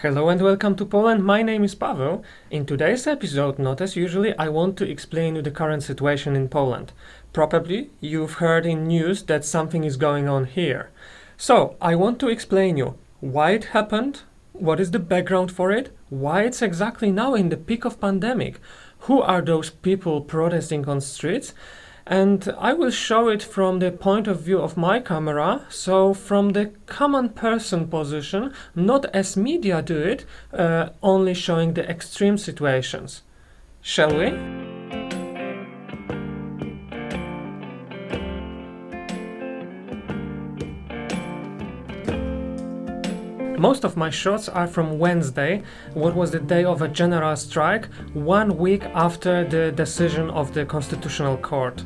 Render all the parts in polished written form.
Hello and welcome to Poland. My name is Paweł. In today's episode, not as usually, I want to explain you the current situation in Poland. Probably you've heard in news that something is going on here. So, I want to explain you why it happened, what is the background for it, why it's exactly now in the peak of pandemic, who are those people protesting on streets, and I will show it from the point of view of my camera, so from the common person position, not as media do it, only showing the extreme situations. Shall we? Most of my shots are from Wednesday, what was the day of a general strike, 1 week after the decision of the Constitutional Court.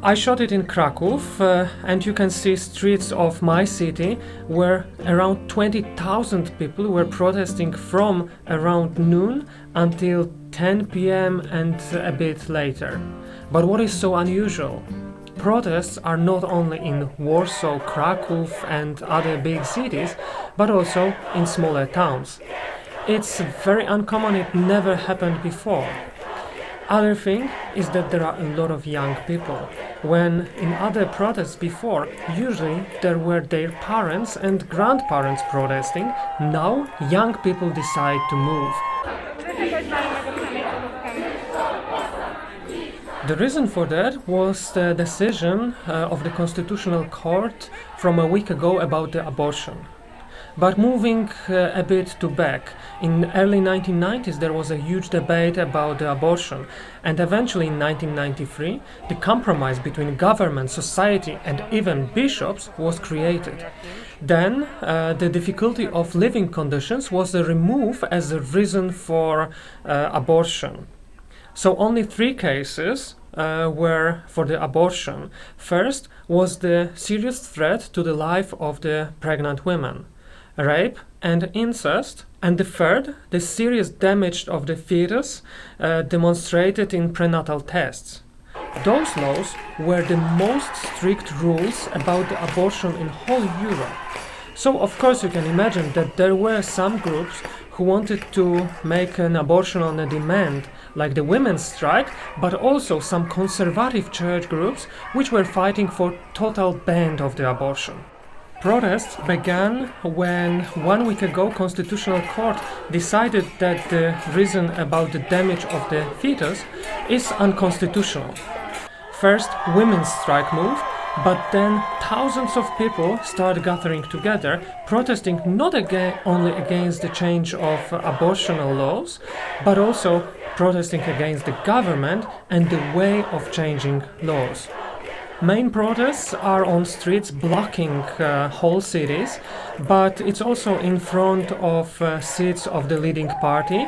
I shot it in Kraków, and you can see streets of my city where around 20,000 people were protesting from around noon until 10 p.m. and a bit later. But what is so unusual? Protests are not only in Warsaw, Kraków and other big cities, but also in smaller towns. It's very uncommon, it never happened before. Other thing is that there are a lot of young people, when in other protests before, usually there were their parents and grandparents protesting, now young people decide to move. The reason for that was the decision of the Constitutional Court from a week ago about the abortion. But moving a bit to back, in early 1990s there was a huge debate about the abortion, and eventually in 1993 the compromise between government, society and even bishops was created. Then the difficulty of living conditions was removed as a reason for abortion. So only 3 cases were for the abortion. First was the serious threat to the life of the pregnant women, rape and incest, and the third, the serious damage of the fetus demonstrated in prenatal tests. Those laws were the most strict rules about the abortion in whole Europe. So of course you can imagine that there were some groups who wanted to make an abortion on a demand, like the women's strike, but also some conservative church groups which were fighting for total ban of the abortion. Protests began when 1 week ago Constitutional Court decided that the reason about the damage of the fetus is unconstitutional. First, women's strike moved, but then thousands of people started gathering together, protesting not only against the change of abortional laws, but also protesting against the government and the way of changing laws. Main protests are on streets blocking whole cities, but it's also in front of seats of the leading party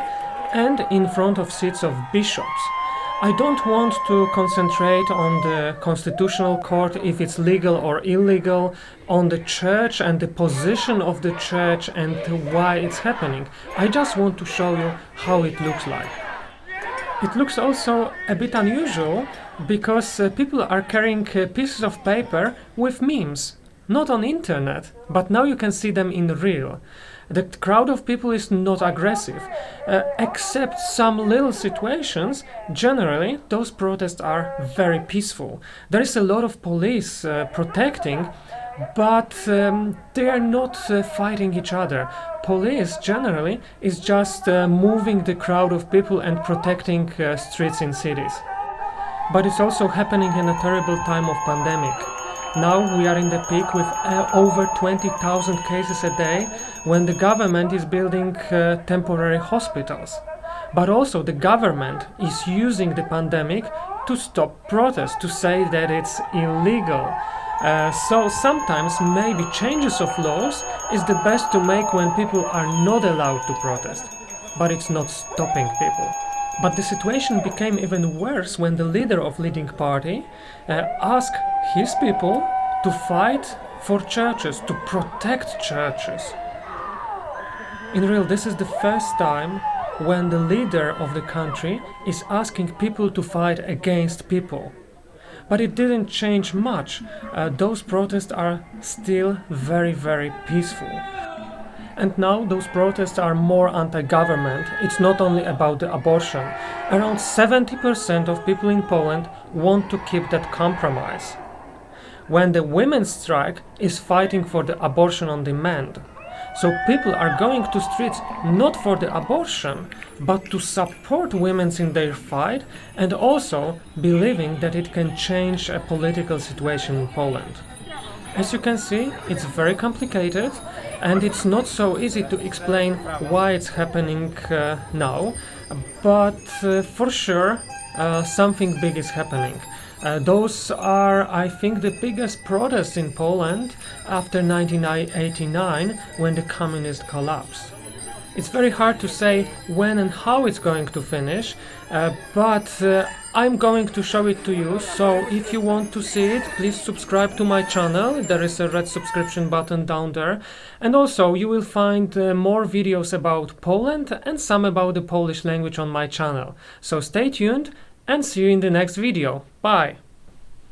and in front of seats of bishops. I don't want to concentrate on the Constitutional Court, if it's legal or illegal, on the church and the position of the church and why it's happening. I just want to show you how it looks like. It looks also a bit unusual because people are carrying pieces of paper with memes. Not on internet, but now you can see them in real. The crowd of people is not aggressive. Except some little situations, generally those protests are very peaceful. There is a lot of police protecting, but they are not fighting each other. Police generally is just moving the crowd of people and protecting streets in cities. But it's also happening in a terrible time of pandemic. Now we are in the peak with over 20,000 cases a day, when the government is building temporary hospitals. But also the government is using the pandemic to stop protests, to say that it's illegal. So sometimes maybe changes of laws is the best to make when people are not allowed to protest. But it's not stopping people. But the situation became even worse when the leader of leading party asked his people to fight for churches, to protect churches. In real, this is the first time when the leader of the country is asking people to fight against people. But it didn't change much. Those protests are still very, very peaceful. And now those protests are more anti-government. It's not only about the abortion. Around 70% of people in Poland want to keep that compromise. When the women's strike is fighting for the abortion on demand. So people are going to streets not for the abortion, but to support women in their fight and also believing that it can change a political situation in Poland. As you can see, it's very complicated and it's not so easy to explain why it's happening now, but for sure something big is happening. Those are, I think, the biggest protests in Poland after 1989 when the communist collapsed. It's very hard to say when and how it's going to finish, but I'm going to show it to you, so if you want to see it, please subscribe to my channel. There is a red subscription button down there. And also you will find more videos about Poland and some about the Polish language on my channel. So stay tuned and see you in the next video. Bye!